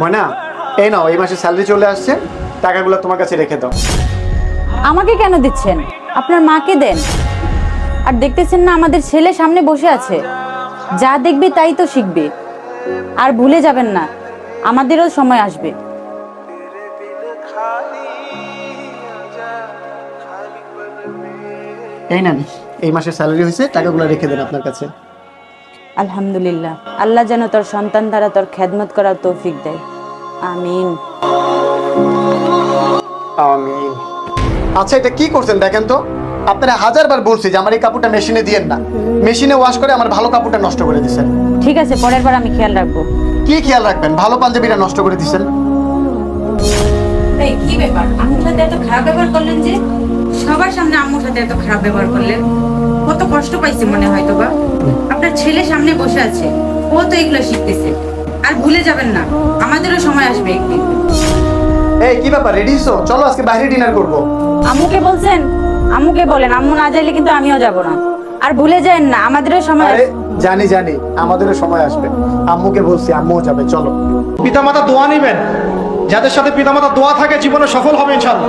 ময়না, এই নাও, এই মাসে স্যালারি চলে আসছে, টাকাগুলো তোমার কাছে রেখে দাও। আমাকে কেন দিচ্ছেন? আপনার মাকে দেন। আর দেখতেছেন না আমাদের ছেলে সামনে বসে আছে, যা দেখবে তাই তো শিখবে। আর ভুলে যাবেন না, আমাদেরও সময় আসবে। এই নেন, এই মাসের স্যালারি হয়েছে, টাকাগুলো রেখে দেন আপনার কাছে। আলহামদুলিল্লাহ, আল্লাহ যেন তোর সন্তান দ্বারা তোর খেদমত করার তৌফিক দেয়। আমিন। আমিন। আচ্ছা, এটা কি করছেন দেখেন তো। আপনারা হাজারবার বলছি যে আমার এই কাপড়টা মেশিনে দিয়েন না, মেশিনে ওয়াশ করে আমার ভালো কাপড়টা নষ্ট করে দিচ্ছেন। ঠিক আছে, পরের বার আমি খেয়াল রাখবো। কি খেয়াল রাখবেন? ভালো পাঞ্জাবিটা নষ্ট করে দিচ্ছেন। এই কি ব্যাপার, আম্মুর সাথে এত খারাপ ব্যবহার করলেন যে? সবার সামনে আম্মুর সাথে এত খারাপ ব্যবহার করলেন, কত কষ্ট পাইছে মনে হয় তো বা। আপনার ছেলে সামনে বসে আছে, ও তো এগুলো শিখতেছে। আর ভুলে যাবেন না, আমাদেরও সময় আসবে একদিন। এই কি ব্যাপার, রেডি হইছো? চলো আজকে বাইরে ডিনার করব। আম্মুকে বলছেন? আম্মুকে বলেন, আম্মু না যাইলে কিন্তু আমিও যাব না। আর ভুলে যাবেন না, আমাদেরও সময় আরে আসবে। জানি জানি, আমাদেরও সময় আসবে। আম্মুকে বলছি, আম্মুও যাবে, চলো। পিতামাতা দোয়া নেবেন, যাদের সাথে পিতামাতা দোয়া থাকে জীবনে সফল হবে ইনশাআল্লাহ।